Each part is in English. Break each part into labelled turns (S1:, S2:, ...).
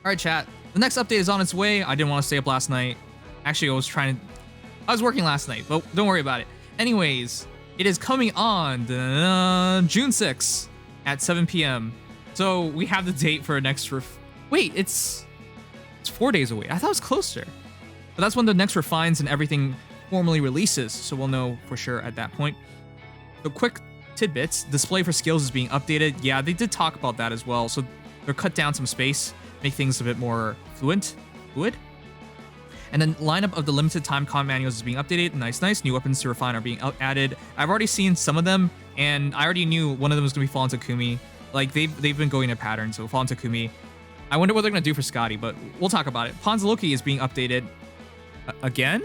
S1: All right, chat. The next update is on its way. I didn't want to stay up last night. Actually, I was working last night, but don't worry about it. Anyways, it is coming on June 6th at 7 p.m. So we have the date for next wait, it's 4 days away. I thought it was closer. But that's when the next refines and everything formally releases. So we'll know for sure at that point. So quick tidbits. Display for skills is being updated. Yeah, they did talk about that as well. So they're cut down some space, make things a bit more fluid. And then lineup of the limited time comm manuals is being updated. Nice. New weapons to refine are being added. I've already seen some of them, and I already knew one of them was going to be Fallen Takumi. Like, they've been going in a pattern, so Fallen Takumi. I wonder what they're going to do for Skadi, but we'll talk about it. Pon's Loki is being updated. Again?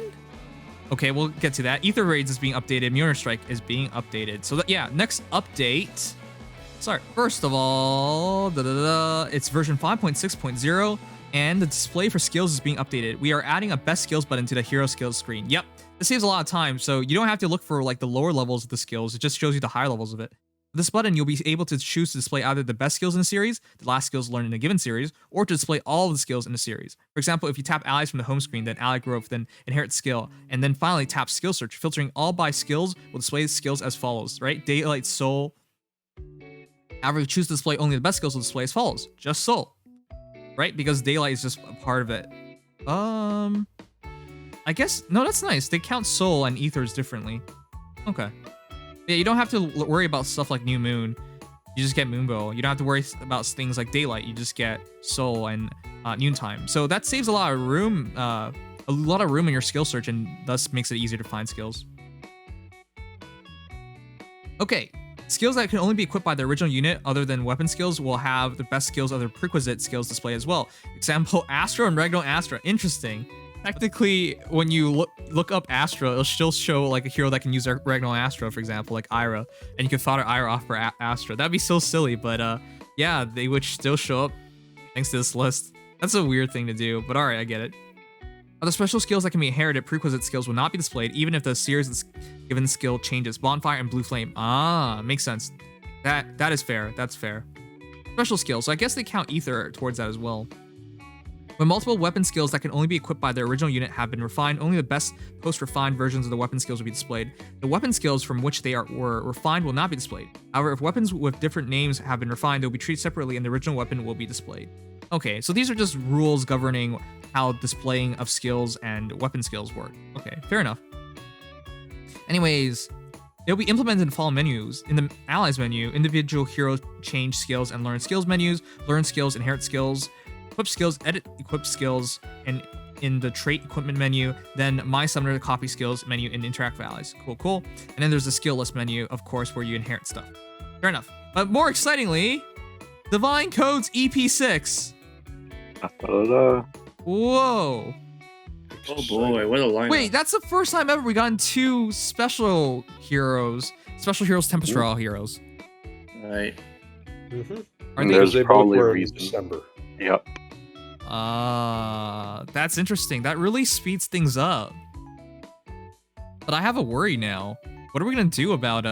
S1: Okay, we'll get to that. Ether Raids is being updated. Muninn Strike is being updated. So, yeah, next update. Sorry, first of all, it's version 5.6.0. And the display for skills is being updated. We are adding a best skills button to the hero skills screen. Yep, this saves a lot of time, so you don't have to look for like the lower levels of the skills. It just shows you the higher levels of it. With this button, you'll be able to choose to display either the best skills in the series, the last skills learned in a given series, or to display all of the skills in the series. For example, if you tap allies from the home screen, then ally growth, then inherit skill, and then finally tap skill search, filtering all by skills will display skills as follows, right? Daylight, Soul. However, if you choose to display only the best skills, will display as follows, just Soul. Right? Because daylight is just a part of it. I guess, no, that's nice. They count soul and ethers differently. Okay. Yeah, you don't have to worry about stuff like new moon. You just get moonbow. You don't have to worry about things like daylight. You just get soul and noontime. So that saves a lot of room, in your skill search, and thus makes it easier to find skills. Okay. Skills that can only be equipped by the original unit other than weapon skills will have the best skills of their prerequisite skills display as well. Example, Astra and Regnal Astra. Interesting. Technically, when you look up Astra, it'll still show like a hero that can use Regnal Astra, for example, like Ira. And you can fodder Ira off for Astra. That'd be so silly, but yeah, they would still show up thanks to this list. That's a weird thing to do, but alright, I get it. Other special skills that can be inherited, prerequisite skills will not be displayed, even if the series given skill changes. Bonfire and Blue Flame. Ah, makes sense. That is fair. That's fair. Special skills. So I guess they count Ether towards that as well. When multiple weapon skills that can only be equipped by the original unit have been refined, only the best post-refined versions of the weapon skills will be displayed. The weapon skills from which they were refined will not be displayed. However, if weapons with different names have been refined, they will be treated separately and the original weapon will be displayed. Okay, so these are just rules governing how displaying of skills and weapon skills work. Okay, fair enough. Anyways, it'll be implemented in the following menus. In the Allies menu, individual hero change skills and learn skills menus, learn skills, inherit skills, equip skills, edit equip skills, and in the trait equipment menu, then my summoner copy skills menu and interact with allies. Cool. And then there's the skill list menu, of course, where you inherit stuff. Fair enough. But more excitingly, Divine Codes EP6. Whoa.
S2: Oh boy, what a lineup.
S1: Wait, that's the first time ever we gotten two special heroes Tempest Trial heroes.
S2: Right.
S1: Are
S3: There's
S1: they
S3: probably a
S4: in
S3: reason.
S4: December.
S3: Yep.
S1: That's interesting. That really speeds things up. But I have a worry now. What are we gonna do about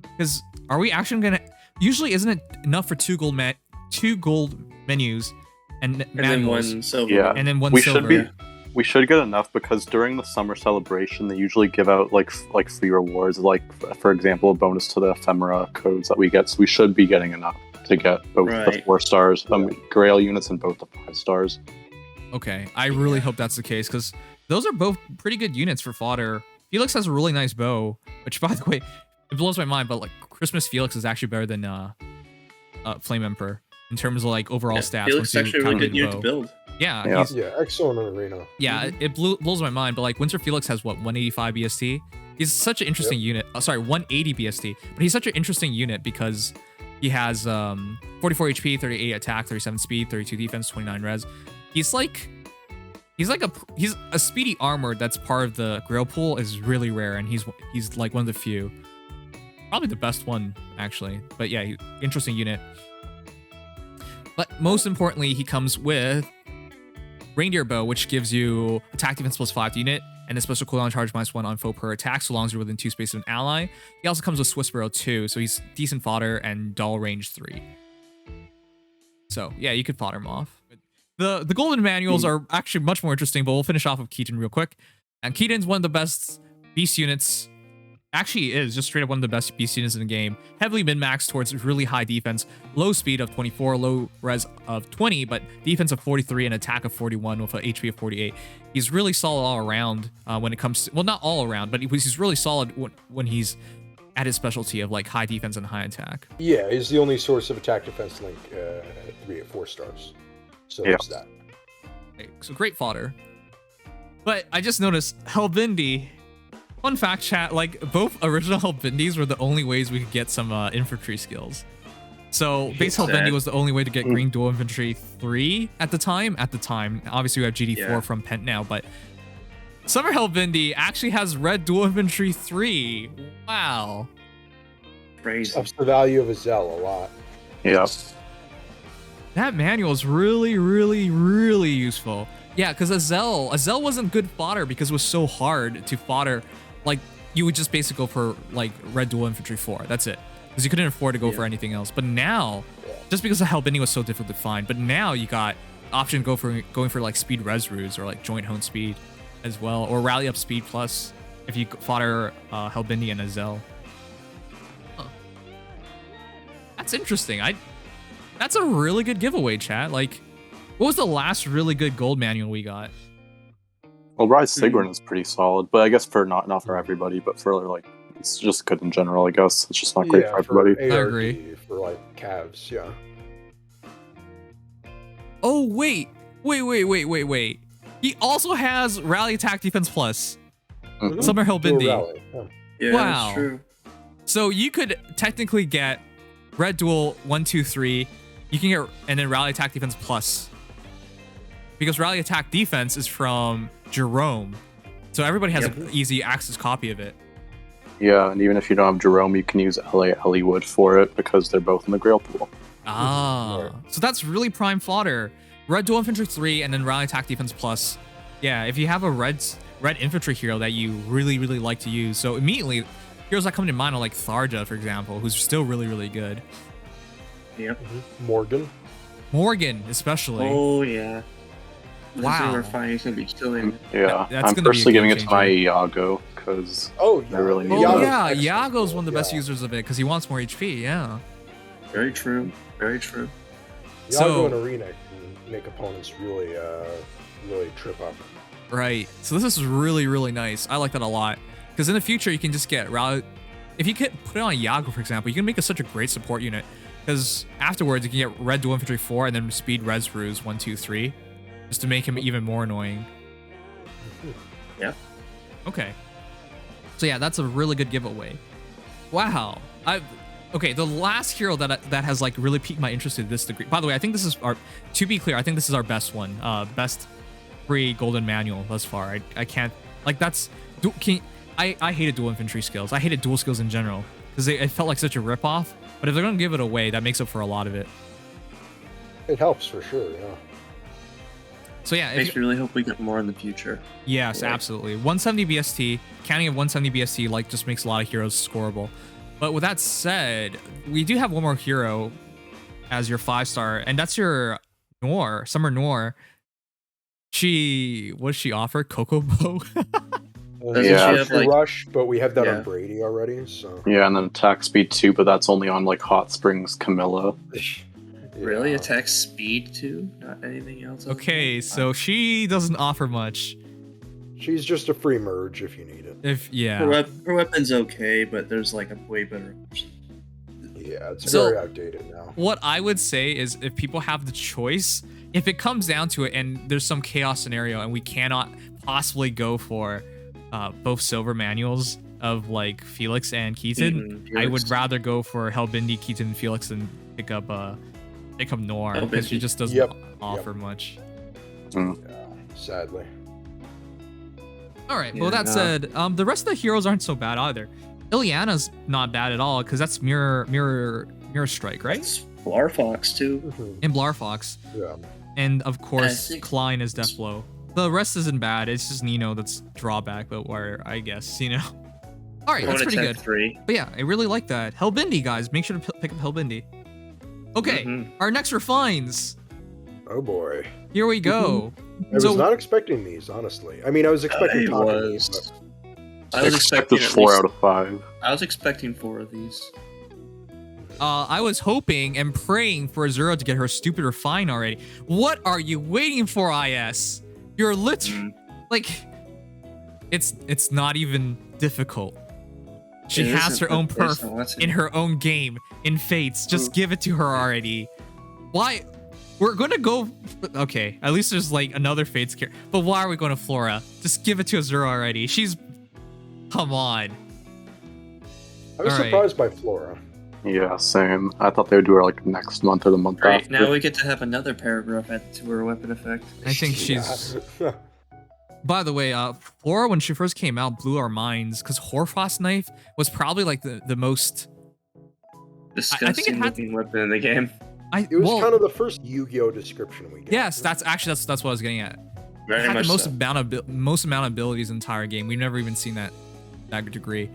S1: because are we actually gonna usually isn't it enough for two gold menus and
S2: then one silver.
S3: Yeah.
S1: and then one
S3: We
S1: silver.
S3: we should get enough because during the summer celebration they usually give out like free rewards, like for example a bonus to the ephemera codes that we get, so we should be getting enough to get both the
S2: Right.
S3: 4 stars, Grail units and both the 5 stars.
S1: Okay, I really hope that's the case because those are both pretty good units for fodder. Felix has a really nice bow, which by the way, it blows my mind, but like Christmas Felix is actually better than Flame Emperor in terms of like overall stats.
S2: Felix is actually a really good
S1: calculate the
S2: unit
S1: bow.
S2: to build.
S1: Yeah,
S3: Yeah.
S1: he's,
S4: Yeah, excellent in arena.
S1: yeah, it blows my mind. But like Winter Felix has what 185 BST. He's such an interesting unit. Oh, sorry, 180 BST. But he's such an interesting unit because he has 44 HP, 38 attack, 37 speed, 32 defense, 29 res. He's a speedy armor that's part of the Grail pool is really rare, and he's like one of the few. Probably the best one actually. But yeah, interesting unit. But most importantly, he comes with Reindeer Bow, which gives you attack defense +5 to unit, and a special cooldown charge -1 on foe per attack, so long as you're within 2 spaces of an ally. He also comes with Swiss Barrel 2, so he's decent fodder and dull range 3. So yeah, you could fodder them off. The golden manuals are actually much more interesting, but we'll finish off with Keaton real quick. And Keaton's one of the best beast units. Actually is just straight up one of the best beast units in the game. Heavily min-maxed towards really high defense, low speed of 24, low res of 20, but defense of 43 and attack of 41 with an HP of 48. He's really solid all around when it comes to, well, not all around, but he's really solid when he's at his specialty of like high defense and high attack.
S4: Yeah, he's the only source of attack defense link 3 at 4 stars. So there's that.
S1: Okay, so great fodder. But I just noticed Helbindi. Fun fact, chat, like both original Helbindis were the only ways we could get some infantry skills. So base Helbindi was the only way to get Green Duel Infantry 3 at the time. Obviously we have GD4 from Pent now, but Summer Helbindi actually has Red Duel Infantry 3. Wow.
S2: Crazy.
S4: Ups the value of a Zell a lot.
S3: Yeah.
S1: That manual is really, really, really useful. Yeah, because a Zell wasn't good fodder because it was so hard to fodder. Like, you would just basically go for, like, Red Duel Infantry 4. That's it. Because you couldn't afford to go for anything else. But now, just because the Helbindi was so difficult to find, but now you got option going for, like, Speed Res Ruse or, like, Joint Hone Speed as well. Or Rally Up Speed Plus if you fodder Helbindi and a Zell. Huh. That's interesting. That's a really good giveaway, chat. Like, what was the last really good gold manual we got?
S3: Well, Rise Sigrun is pretty solid, but I guess for not for everybody, but for like it's just good in general. I guess it's just not great for everybody.
S1: I agree.
S4: For like calves, yeah.
S1: Oh wait. He also has Rally Attack Defense Plus. Summer Helbindi.
S2: Yeah,
S1: wow.
S2: That's true.
S1: So you could technically get Red Duel 1, 2, 3. You can get and then Rally Attack Defense Plus. Because Rally Attack Defense is from Jerome. So everybody has an easy access copy of it.
S3: Yeah, and even if you don't have Jerome, you can use Ellie Wood for it because they're both in the Grail pool.
S1: So that's really prime fodder. Red Duel Infantry 3 and then Rally Attack Defense Plus. Yeah, if you have a red infantry hero that you really, really like to use. So immediately, heroes that come to mind are like Tharja, for example, who's still really, really good.
S2: Yep.
S1: Morgan, especially.
S2: Oh, yeah.
S1: Wow.
S2: We're finding he's going to be chilling.
S3: Yeah,
S1: That's
S3: I'm
S1: gonna be a
S3: personally giving
S1: game
S3: it to my Iago because I really need
S1: Oh,
S3: that.
S1: yeah, Iago's one of the best users of it because he wants more HP, yeah.
S2: Very true. Very true.
S4: Iago in Arena can make opponents really trip up.
S1: Right. So this is really, really nice. I like that a lot. Because in the future, you can just get Rally. If you could put it on Iago, for example, you can make such a great support unit. Because afterwards, you can get Red Duel Infantry 4 and then Speed Res Ruse 1, 2, 3. Just to make him even more annoying.
S2: Yeah.
S1: Okay. So yeah, that's a really good giveaway. Wow. Okay, the last hero that has like really piqued my interest to this degree. By the way, I think this is to be clear, I think this is our best one. Best free golden manual thus far. I can't, like that's, I hated dual infantry skills. I hated dual skills in general because it felt like such a ripoff. But if they're going to give it away, that makes up for a lot of it.
S4: It helps for sure, yeah.
S1: So yeah,
S2: makes me really hope we get more in the future.
S1: Yes, absolutely. 170 BST, counting of 170 BST, like just makes a lot of heroes scoreable. But with that said, we do have one more hero as your 5-star, and that's your Noir, Summer Noir. What does she offer? Cocoa Bow?
S4: Yeah, rush, but we have that on Brady already. So
S3: yeah, and then attack speed 2, but that's only on like Hot Springs Camilla.
S2: Really? Attack speed too? Not anything else?
S1: Okay, so she doesn't offer much.
S4: She's just a free merge if you need it.
S2: Her weapon's okay, but there's like a way better option.
S4: Yeah, it's very outdated now.
S1: What I would say is if people have the choice, if it comes down to it and there's some chaos scenario and we cannot possibly go for both silver manuals of like Felix and Keaton, I would rather go for Helbindi, Keaton, and Felix than pick up Noir because she just doesn't offer much.
S4: Yeah, sadly.
S1: All right. Well, that said, the rest of the heroes aren't so bad either. Ileana's not bad at all because that's mirror strike, right?
S2: It's Blarfox too.
S1: And Blarfox.
S4: Yeah.
S1: And of course, Klein is Deathblow. The rest isn't bad. It's just Nino that's drawback, but where I guess, you know. All right, that's pretty good.
S2: 3.
S1: But yeah, I really like that. Helbindi, guys, make sure to pick up Helbindi. Okay, our next refines.
S4: Oh boy.
S1: Here we go.
S4: I was not expecting these, honestly. I mean, I was expecting Takumi, but
S2: I was expecting at
S3: 4
S2: least-
S3: out of 5.
S2: I was expecting 4 of these.
S1: I was hoping and praying for Azura to get her stupid refine already. What are you waiting for, IS? You're literally like, it's not even difficult. She
S2: It
S1: has
S2: isn't,
S1: her own
S2: but there's
S1: perf
S2: no lesson.
S1: in her own game in Fates. Just give it to her already. Why? We're gonna go. Okay, at least there's like another Fates character. But why are we going to Flora? Just give it to Azura already. She's. Come on.
S4: I was surprised by Flora.
S3: Yeah, same. I thought they would do her like next month or the month
S2: Right,
S3: after.
S2: now we get to have another paragraph added to her weapon effect.
S1: I think she's.
S4: Yeah.
S1: By the way, Flora, when she first came out, blew our minds because Hoarfrost knife was probably like the most.
S2: Disgusting
S1: had-
S2: looking weapon in the game.
S4: It was kind of the first Yu-Gi-Oh description we got.
S1: Yes, that's what I was getting at.
S2: Very
S1: It had
S2: much
S1: the most
S2: so.
S1: most amount of abilities in the entire game. We've never even seen that degree.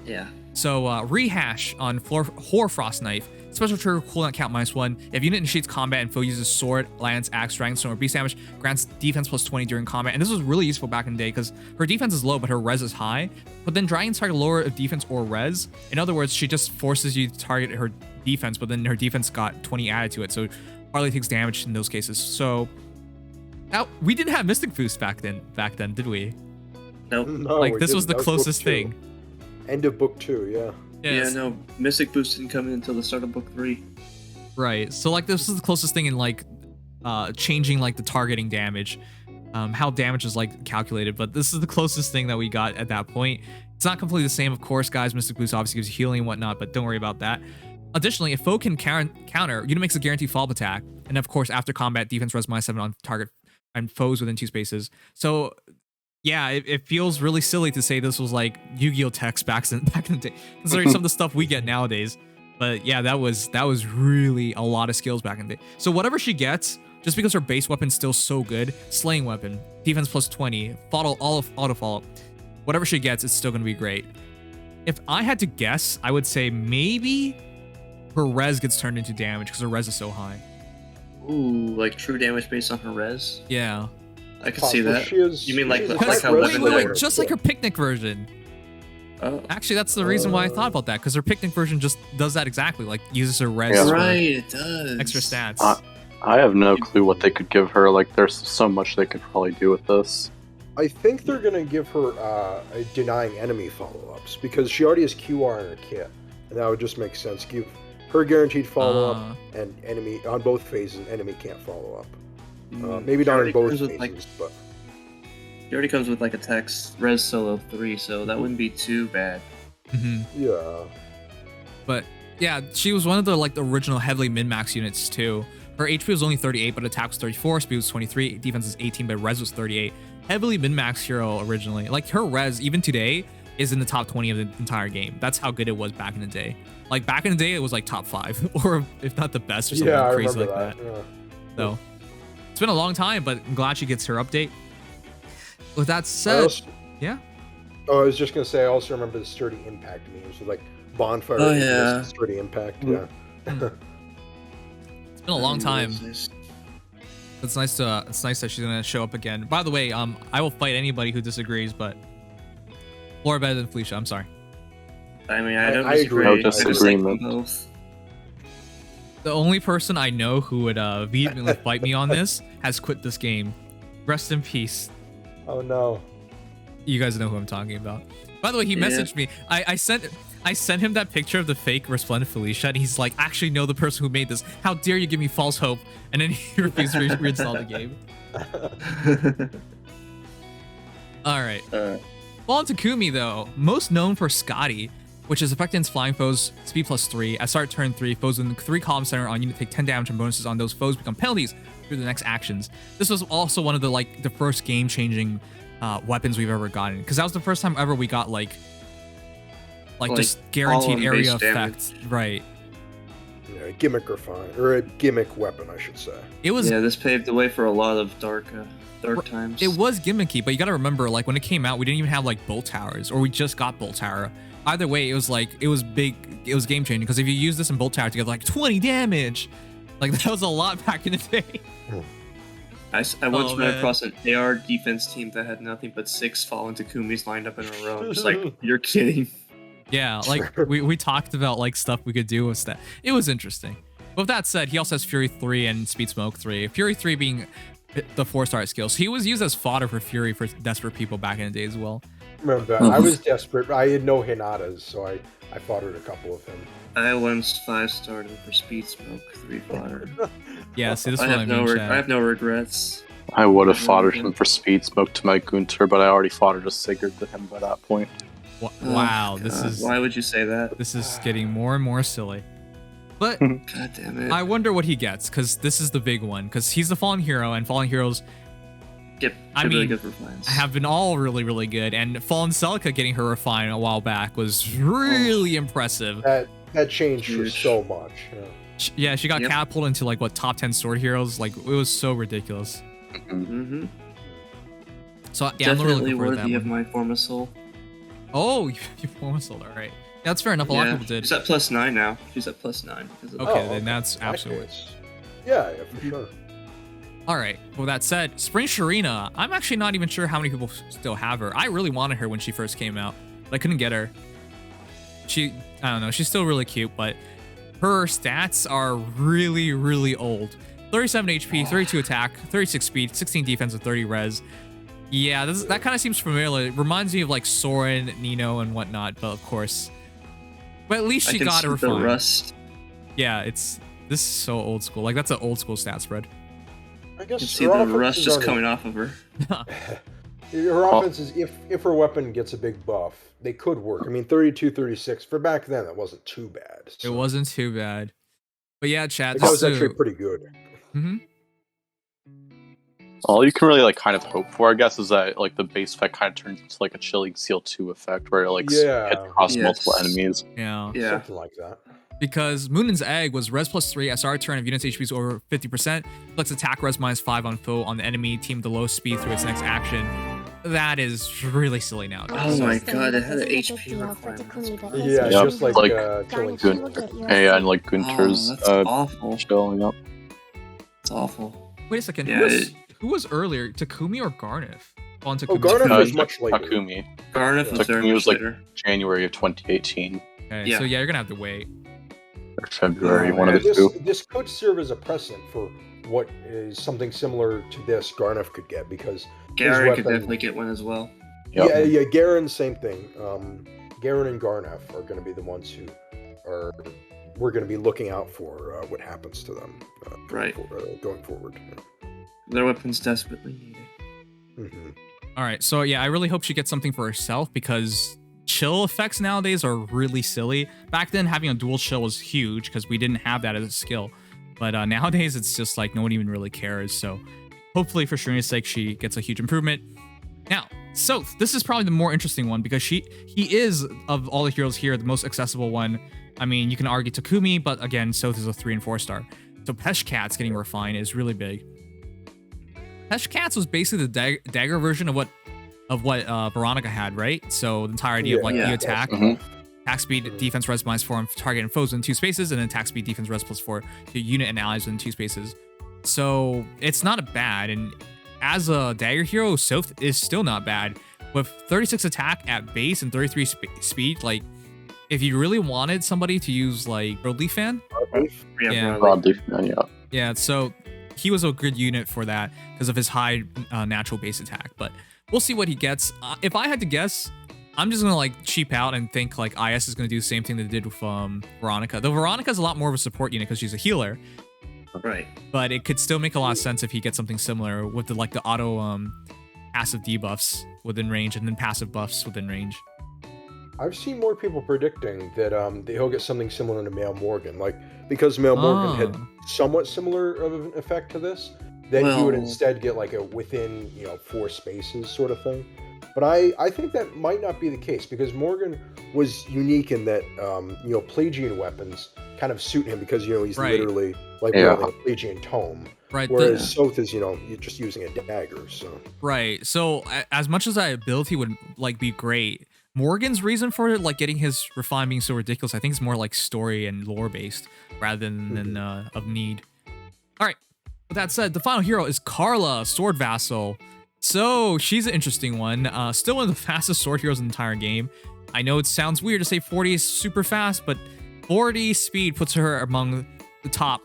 S2: Yeah.
S1: So rehash on Hoarfrost knife. Special trigger cooldown count -1. If unit initiates combat and foe uses sword, lance, axe, dragon stone, or beast damage, grants defense +20 during combat. And this was really useful back in the day because her defense is low, but her res is high. But then dragons target lower of defense or res. In other words, she just forces you to target her defense, but then her defense got 20 added to it, so hardly takes damage in those cases. So now we didn't have Mystic Boost back then, did we?
S2: Nope.
S4: No,
S1: Like
S4: we
S1: this was the
S4: didn't. That
S1: closest
S4: book 2.
S1: thing.
S4: End of book 2, yeah.
S1: Yes.
S2: Yeah, no. Mystic Boost didn't come in until the start of book 3.
S1: Right. So like this is the closest thing in like changing like the targeting damage, how damage is like calculated. But this is the closest thing that we got at that point. It's not completely the same, of course, guys. Mystic Boost obviously gives you healing and whatnot, but don't worry about that. Additionally, if foe can counter, unit makes a guaranteed follow-up attack, and of course after combat, defense res -7 on target and foes within 2 spaces. So yeah, it feels really silly to say this was like Yu-Gi-Oh text back in the day, considering some of the stuff we get nowadays. But yeah, that was really a lot of skills back in the day. So whatever she gets, just because her base weapon's still so good, slaying weapon, defense +20, auto follow, whatever she gets, it's still gonna be great. If I had to guess, I would say maybe her res gets turned into damage because her res is so high.
S2: Ooh, like true damage based on her res?
S1: Yeah.
S2: I could see that. You mean like
S4: she's a
S2: how
S4: res
S2: Weapon
S1: Wait,
S2: Slayer-
S1: just like her picnic version.
S2: Oh.
S1: Actually, that's the reason why I thought about that, because her picnic version just does that exactly, like uses her res
S3: Yeah.
S1: for
S2: Right, it does.
S1: extra stats.
S3: I have no clue what they could give her. Like, there's so much they could probably do with this.
S4: I think they're going to give her denying enemy follow-ups because she already has QR in her kit. And that would just make sense. Give her guaranteed follow-up and enemy on both phases, enemy can't follow up. Maybe
S2: She
S4: not in
S2: already
S4: both
S2: comes
S4: phases,
S2: with, like-
S4: but...
S2: It already comes with like a text res solo 3, so that wouldn't be too bad.
S4: Yeah.
S1: But yeah, she was one of the like the original heavily min-max units too. Her HP was only 38, but attack was 34, speed was 23, defense is 18, but res was 38. Heavily min-max hero originally. Like her res, even today, is in the top 20 of the entire game. That's how good it was back in the day. Like back in the day, it was like top 5, or if not the best, or something
S4: Yeah, I
S1: crazy
S4: remember
S1: like that.
S4: Yeah.
S1: So it's been a long time, but I'm glad she gets her update. With that said, yeah.
S4: Oh, I was just gonna say. I also remember the sturdy impact memes with like bonfire.
S2: Oh,
S4: and
S2: yeah.
S4: sturdy impact.
S3: Mm.
S4: Yeah.
S1: It's been a long time. It's nice that she's gonna show up again. By the way, I will fight anybody who disagrees, but Flora better than Felicia. I'm sorry.
S2: I mean, I don't
S4: I
S2: disagree.
S4: agree.
S3: No
S2: I just like them
S3: disagreement.
S2: both.
S1: The only person I know who would vehemently fight me on this has quit this game. Rest in peace.
S4: Oh no.
S1: You guys know who I'm talking about. By the way, he
S2: Yeah.
S1: messaged me. I sent him that picture of the fake Resplendent Felicia, and he's like, actually know the person who made this. How dare you give me false hope? And then he refused to reinstall the game. All right. Well, on Takumi, though, most known for Skadi, which is effective against flying foes, speed +3. At start turn 3, foes in the 3 column center on unit take 10 damage, and bonuses on those foes become penalties through the next actions. This was also one of the first game-changing weapons we've ever gotten, because that was the first time ever we got like just guaranteed
S2: all-on
S1: area
S2: base damage.
S1: effect, right?
S4: gimmick refine, or a gimmick weapon, I should say.
S1: It was
S2: Yeah, this paved the way for a lot of dark times.
S1: It was gimmicky, but you got to remember, like when it came out, we didn't even have like bolt towers, or we just got bolt tower. Either way, it was big. It was game changing because if you use this in bolt tower to get like 20 damage, like that was a lot back in the day.
S2: I once ran across an AR defense team that had nothing but 6 fallen Takumis lined up in a row. I'm just like, you're kidding.
S1: Yeah, like we talked about like stuff we could do with that. It was interesting. But with that said, he also has Fury 3 and Speed Smoke 3. Fury 3 being the 4-star skill. So he was used as fodder for Fury for desperate people back in the day as well.
S4: Remember that? I was desperate. I had no Hinatas, so I foddered a couple of him.
S2: I once 5-starred him for Speed Smoke 3 fodder.
S1: Yeah, see, this
S2: I
S1: is what I mean,
S2: have no regrets.
S3: I would have foddered him for Speed Smoke to my Gunter, but I already foddered a Sigurd to him by that point.
S1: Wow,
S2: Oh,
S1: this is...
S2: Why would you say that?
S1: This is getting more and more silly. But
S2: God damn it.
S1: I wonder what he gets, because this is the big one, because he's the Fallen Hero, and Fallen Heroes
S2: really good refines.
S1: have been all really, really good, and Fallen Celica getting her refine a while back was really impressive.
S4: That changed her so much.
S1: Yeah, she got catapulted into like what top 10 sword heroes. Like it was so ridiculous.
S2: Mm-hmm.
S1: So yeah, I'm
S2: Definitely
S1: really looking forward to
S2: worthy
S1: that
S2: of
S1: one.
S2: my Forma Soul.
S1: Oh, you form a soul, all right. That's fair enough. A lot of people did.
S2: She's at +9 now. She's at +9.
S1: Okay, then that's absolutely.
S4: Yeah, for sure.
S1: All right. With that said, Spring Sharena, I'm actually not even sure how many people still have her. I really wanted her when she first came out, but I couldn't get her. I don't know. She's still really cute, but her stats are really, really old. 37 HP, 32 attack, 36 speed, 16 defense, and 30 res. Yeah, that kind of seems familiar. It reminds me of like Soren, Nino, and whatnot, but of course. But at least she got her
S2: the
S1: refined.
S2: rust.
S1: Yeah, this is so old school. Like that's an old school stat spread.
S4: I
S2: You
S4: guess
S2: can see the rust just coming off of her.
S4: Her offenses, if her weapon gets a big buff, they could work. I mean, 32, 36 for back then, that wasn't too bad.
S1: It wasn't too bad. But yeah, chat.
S4: That was actually pretty good.
S1: Mm-hmm.
S3: All you can really like kind of hope for, I guess, is that like the base effect kind of turns into like a Chilling Seal 2 effect, where it like hit across multiple enemies.
S1: Yeah.
S4: Something like that.
S1: Because Muninn's egg was res +3 at start turn if unit's HP is over 50%, flex attack res -5 on foe on the enemy team the low speed through its next action. That is really silly now.
S2: Oh my god, it had an HP requirement.
S4: Yeah,
S3: Yep,
S4: just like Killing
S3: Gunter. Yeah, and like Gunter's
S2: that's awful.
S3: showing up.
S2: It's awful.
S1: Wait a second.
S2: Yeah,
S1: who was earlier? Takumi or Garnif? On Takumi.
S4: Oh, Garnif was much later.
S3: Takumi.
S2: Garnif was very
S3: Takumi was
S2: much
S3: like
S2: later.
S3: January of 2018
S1: Okay,
S2: Yeah.
S1: so yeah, you're gonna have to wait.
S3: or February, one of the two.
S4: This could serve as a precedent for what is something similar to this Garnif could get, because
S2: Gary
S4: weapon-
S2: could definitely get one as well.
S3: Yep.
S4: yeah, Garen, same thing. Garen and Garnif are going to be the ones who we're going to be looking out for what happens to them going forward.
S2: Their weapons desperately needed.
S4: Mm-hmm.
S1: All right, so yeah, I really hope she gets something for herself because chill effects nowadays are really silly. Back then, having a dual chill was huge because we didn't have that as a skill. But nowadays, it's just like no one even really cares. So hopefully, for Sharena's sake, she gets a huge improvement. Now, Sothe, this is probably the more interesting one because he is, of all the heroes here, the most accessible one. I mean, you can argue Takumi, but again, Sothe is a 3 and 4 star. So Peshkatz getting refined is really big. Peshkatz was basically the dagger version of what Veronica had, right? So the entire idea of like the attack, attack speed, defense res -4 on target and foes in 2 spaces, and then attack speed, defense res +4 to unit and allies within 2 spaces. So it's not bad, and as a dagger hero, Sothe is still not bad. With 36 attack at base and 33 speed, like if you really wanted somebody to use like Broadleaf Fan, yeah.
S3: Broadleaf Fan, yeah.
S1: Yeah, so he was a good unit for that because of his high natural base attack. But we'll see what he gets. If I had to guess, I'm just gonna like cheap out and think like IS is gonna do the same thing they did with Veronica. Though Veronica's a lot more of a support unit because she's a healer.
S2: Right.
S1: But it could still make a lot of sense if he gets something similar with the auto passive debuffs within range and then passive buffs within range.
S4: I've seen more people predicting that he'll get something similar to Mail Morgan, like because Mail Morgan had somewhat similar of an effect to this, then he would instead get like a within 4 spaces sort of thing. But I think that might not be the case because Morgan was unique in that Pelagian weapons kind of suit him because he's literally like wielding a Pelagian tome.
S1: Right.
S4: Whereas Sothe is you're just using a dagger. So
S1: right. So as much as that ability would like be great, Morgan's reason for like getting his refine being so ridiculous, I think it's more like story and lore based rather than of need. All right. With that said, the final hero is Karla, Sword Vassal. So she's an interesting one. Still one of the fastest sword heroes in the entire game. I know it sounds weird to say 40 is super fast, but 40 speed puts her among the top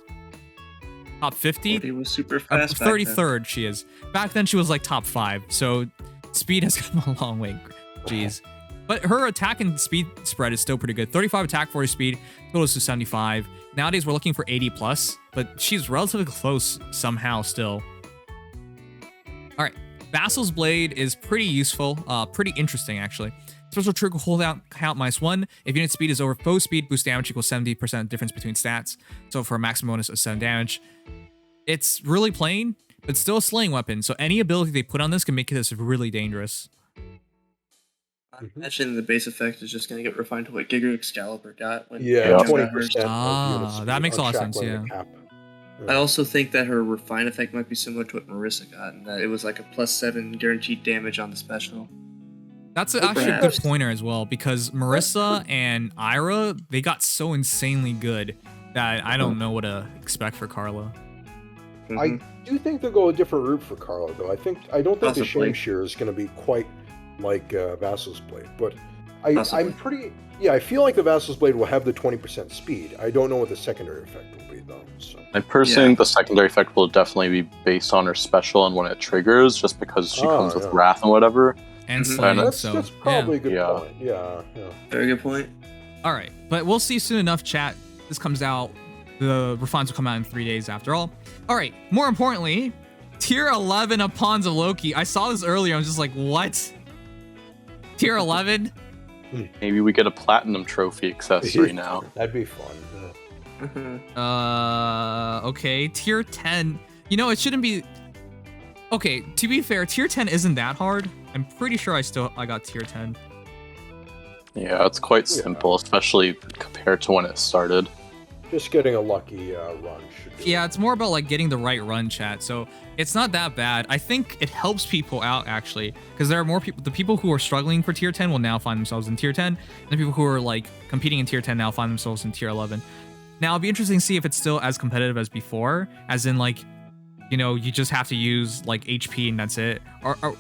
S1: 50.
S2: 40 was super fast.
S1: 33rd she is. Back then she was like top 5. So speed has come a long way. Jeez. But her attack and speed spread is still pretty good. 35 attack, 40 speed, goes to 75. Nowadays we're looking for 80 plus, but she's relatively close somehow still. All right. Vassal's Blade is pretty useful, pretty interesting actually. Special trigger hold out count -1. If unit speed is over foe speed, boost damage equals 70% difference between stats. So for a maximum bonus of 7 damage. It's really plain, but still a slaying weapon. So any ability they put on this can make this really dangerous.
S2: I imagine the base effect is just going to get refined to what Giga Excalibur got. When
S4: 20%.
S1: That makes a lot of sense, yeah.
S2: I also think that her refine effect might be similar to what Marissa got, and that it was like a +7 guaranteed damage on the special.
S1: That's actually a good pointer as well, because Marissa and Ira, they got so insanely good that I don't know what to expect for Karla.
S4: I do think they'll go a different route for Karla, though. I don't think the Shame Shear is going to be quite like Vassal's Blade, but I'm pretty... Yeah, I feel like the Vassal's Blade will have the 20% speed. I don't know what the secondary effect will be, though. So.
S3: I personally think the secondary effect will definitely be based on her special and when it triggers, just because she comes with Wrath and whatever.
S1: And Slaying,
S4: that's probably a good point. Yeah.
S2: Very good point.
S1: All right, but we'll see soon enough, chat. This comes out. The refines will come out in 3 days after all. All right, more importantly, tier 11 of Pawns of Loki. I saw this earlier. I'm just like, what? Tier 11?
S3: Maybe we get a platinum trophy accessory now.
S4: That'd be fun.
S1: Okay, tier 10. It shouldn't be... Okay, to be fair, tier 10 isn't that hard. I'm pretty sure I got tier 10.
S3: Yeah, it's quite simple, especially compared to when it started.
S4: Just getting a lucky run should be...
S1: Yeah, it's more about like getting the right run, chat. So it's not that bad. I think it helps people out actually, because there are more people. The people who are struggling for tier 10 will now find themselves in tier 10, and the people who are like competing in tier 10 now find themselves in tier 11. Now it'll be interesting to see if it's still as competitive as before, as in like, you just have to use like HP and that's it,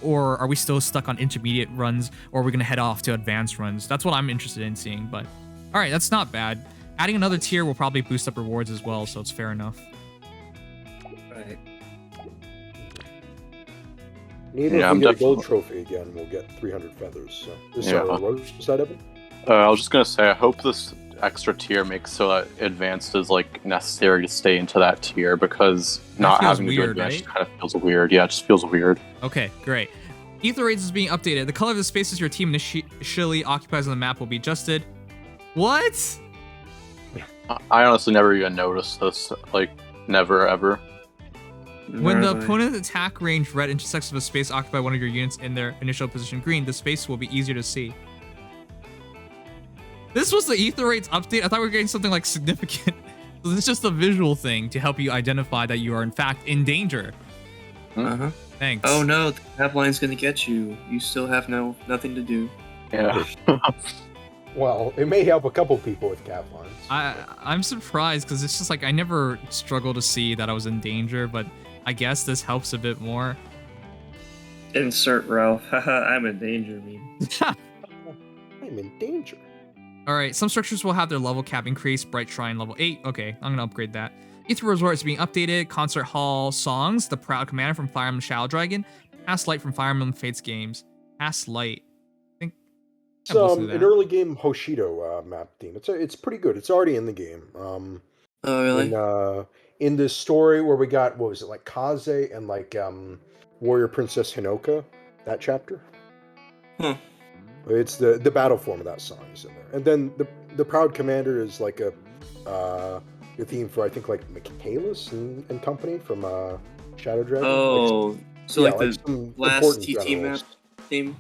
S1: or are we still stuck on intermediate runs, or are we gonna head off to advanced runs? That's what I'm interested in seeing. But all right, that's not bad. Adding another tier will probably boost up rewards as well, so it's fair enough.
S2: Right.
S4: Even if we get a gold trophy again, we'll get 300 feathers. So, what was that, Evan?
S3: I was just gonna say, I hope this extra tier makes so that advanced is like necessary to stay into that tier, because not having to do advanced kind of feels weird. Yeah, it just feels weird.
S1: Okay, great. Ether Raids is being updated. The color of the spaces your team initially occupies on the map will be adjusted. What?
S3: I honestly never even noticed this. Like, never ever.
S1: When the opponent's attack range red intersects with a space occupied by one of your units in their initial position green, the space will be easier to see. This was the Ether Raids update? I thought we were getting something like significant. So this is just a visual thing to help you identify that you are in fact in danger. Thanks.
S2: Oh no, the cap line's gonna get you. You still have nothing to do.
S3: Yeah.
S4: Well, it may help a couple people with cap lines.
S1: I'm surprised because it's just like I never struggled to see that I was in danger, but I guess this helps a bit more.
S2: Insert Ralph. Haha, I'm in danger, meme.
S4: I'm in danger.
S1: All right, some structures will have their level cap increased. Bright Shrine level 8. Okay, I'm gonna upgrade that. Ether Resort is being updated. Concert Hall songs. The Proud Commander from Fire Emblem Shadow Dragon. Pass Light from Fire Emblem Fates games. Pass Light.
S4: It's an early game Hoshido map theme. It's pretty good. It's already in the game.
S2: Oh really?
S4: In this story where we got, what was it, like Kaze and like Warrior Princess Hinoka, that chapter. It's the battle form of that song is in there, and then the Proud Commander is like a theme for, I think, like Michaelis and company from Shadow Dragon.
S2: Oh, so like the last TT map. theme.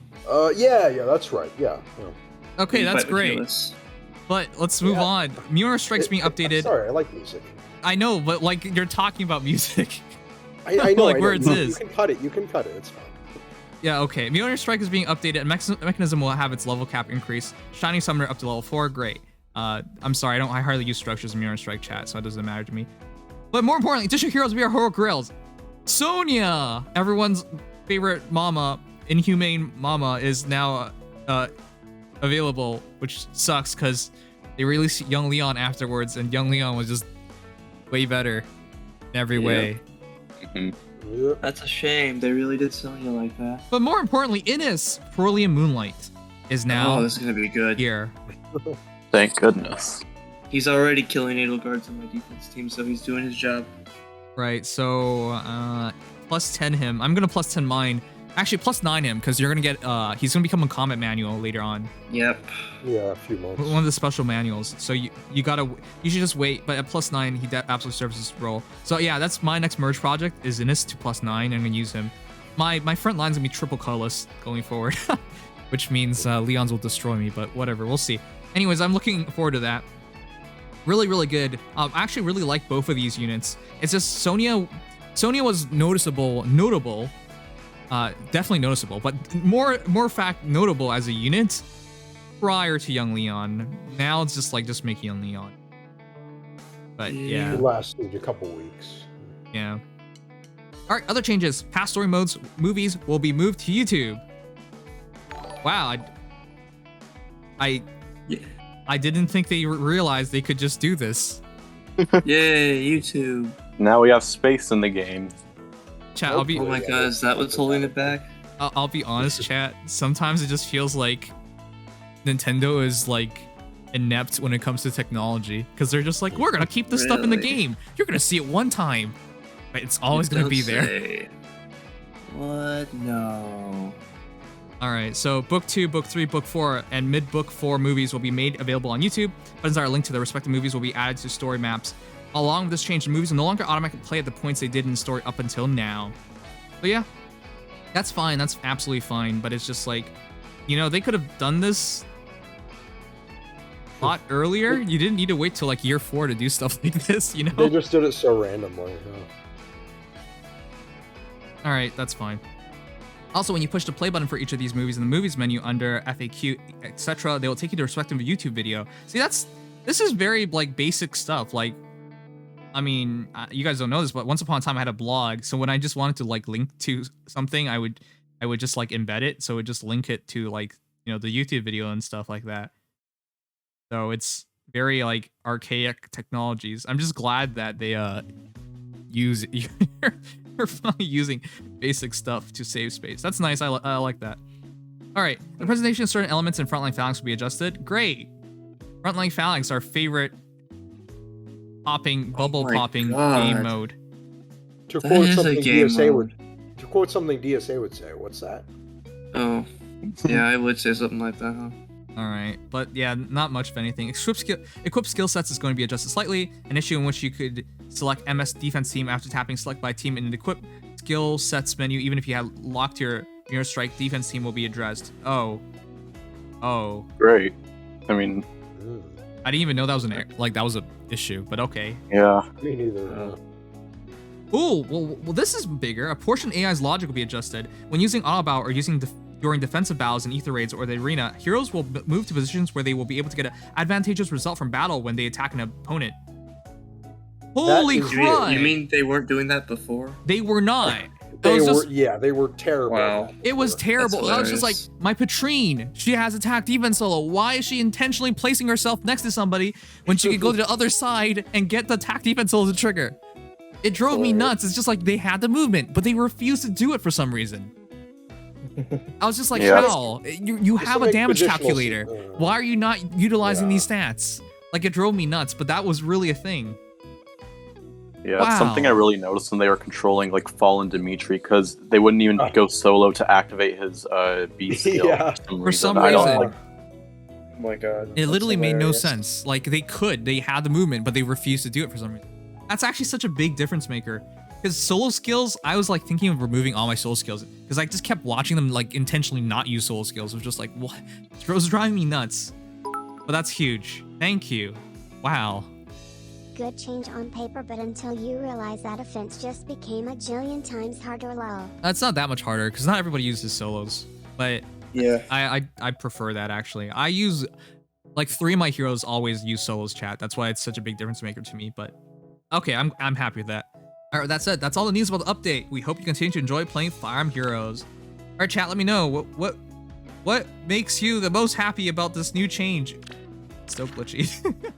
S4: Yeah, that's right. Yeah.
S1: Okay, that's
S2: Fight
S1: great.
S2: Michaelis.
S1: But let's move on. Mirror Strike's being updated.
S4: Sorry, I like music.
S1: I know, but like you're talking about music.
S4: I know.
S1: Like
S4: I know.
S1: where it
S4: You
S1: is.
S4: can cut it. You can cut it. It's fine.
S1: Yeah, okay. Mirror Strike is being updated. Mechanism will have its level cap increase. Shining Summoner up to level 4. Great. I'm sorry, I hardly use structures in Mirror Strike chat, so it doesn't matter to me. But more importantly, District Heroes VR Horror Grails. Sonya, everyone's favorite mama, inhumane mama, is now available, which sucks because they released Young Leon afterwards, and Young Leon was just way better in every way.
S4: Yep.
S2: That's a shame. They really did Sonya like that.
S1: But more importantly, Innis, Pearlian Moonlight, is now
S2: Oh, this is gonna be good.
S1: here.
S3: Thank goodness.
S2: He's already killing Edelgards on my defense team, so he's doing his job.
S1: Right, so plus 10 him. I'm gonna plus 10 mine. Actually, plus 9 him, because you're gonna get he's gonna become a combat manual later on.
S2: Yep.
S4: Yeah, a few months.
S1: One of the special manuals. So you should just wait, but at plus 9 he absolutely serves his role. So yeah, that's my next merge project is Innis to plus 9. I'm gonna use him. My front line's gonna be triple colorless going forward. Which means Leon's will destroy me, but whatever, we'll see. Anyways, I'm looking forward to that. Really, really good. I actually really like both of these units. It's just Sonya was notable, definitely noticeable, but more notable as a unit prior to Young Leon. Now it's just make Young Leon. But yeah.
S4: It lasted a couple weeks.
S1: Yeah. All right, other changes. Past story modes, movies will be moved to YouTube. Wow, I didn't think they realized they could just do this.
S2: Yay, YouTube.
S3: Now we have space in the game.
S1: Chat,
S2: Oh my god, is that what's holding it back?
S1: I'll be honest, chat. Sometimes it just feels like Nintendo is like inept when it comes to technology, because they're just like, we're gonna keep this stuff in the
S2: Really?
S1: game. You're gonna see it one time, but it's always gonna be there.
S2: Say. What? No.
S1: All right, so Book 2, Book 3, Book 4, and mid-Book 4 movies will be made available on YouTube. Buttons are linked to the respective movies will be added to story maps. Along with this change, the movies will no longer automatically play at the points they did in the story up until now. But yeah, that's fine. That's absolutely fine. But it's just like, they could have done this a lot earlier. You didn't need to wait till like year 4 to do stuff like this,
S4: They just did it so randomly.
S1: All right, that's fine. Also, when you push the play button for each of these movies in the movies menu under FAQ, etc., they will take you to a respective YouTube video. See, this is very like basic stuff. Like, I mean, you guys don't know this, but once upon a time I had a blog. So when I just wanted to like link to something, I would just like embed it. So it would just link it to like, the YouTube video and stuff like that. So it's very like archaic technologies. I'm just glad that they use you're finally using basic stuff to save space. That's nice. I like that. All right, the presentation of certain elements in Frontline Phalanx will be adjusted. Great. Frontline Phalanx, our favorite bubble popping game mode.
S4: To
S2: That
S4: quote
S2: is a
S4: something
S2: game
S4: DSA
S2: mode.
S4: would say, what's that?
S2: Oh. Yeah, I would say something like that, huh?
S1: All right, but yeah, not much of anything. Equip skill sets is going to be adjusted slightly. An issue in which you could select MS defense team after tapping select by team in the equip skill sets menu, even if you had locked your Mirror Strike defense team, will be addressed. Oh.
S3: Great. I mean,
S1: I didn't even know that was that was an issue, but okay.
S3: yeah.
S4: Me neither.
S1: Ooh, well, this is bigger. A portion AI's logic will be adjusted. When using auto bow or using during defensive battles in ether raids or the arena, heroes will move to positions where they will be able to get an advantageous result from battle when they attack an opponent. Holy crap!
S2: You mean they weren't doing that before?
S1: They were not.
S4: They were terrible.
S2: Wow.
S1: It was terrible. I was just like, my Patrine, she has attack defense solo. Why is she intentionally placing herself next to somebody when she could go to the other side and get the attack defense solo to trigger? It drove me nuts. It's just like they had the movement, but they refused to do it for some reason. I was just like, how? You have a damage calculator. Why are you not utilizing these stats? Like, it drove me nuts, but that was really a thing.
S3: Yeah, it's something I really noticed when they were controlling like Fallen Dimitri, because they wouldn't even go solo to activate his B skill.
S1: For some reason.
S2: Oh my god.
S1: It literally made no sense. Like, they had the movement, but they refused to do it for some reason. That's actually such a big difference maker. Because solo skills, I was like thinking of removing all my solo skills because I just kept watching them like intentionally not use solo skills. It was just like, what? It was driving me nuts. But that's huge. Thank you. Wow.
S5: Good change on paper, but until you realize that offense just became a jillion times harder, lol.
S1: It's not that much harder because not everybody uses solos. But
S2: Yeah.
S1: I prefer that actually. I use like 3 of my heroes always use solos chat. That's why it's such a big difference maker to me. But okay, I'm happy with that. All right, that's it. That's all the news about the update. We hope you continue to enjoy playing Fire Emblem Heroes. All right, chat, let me know what makes you the most happy about this new change. It's so glitchy.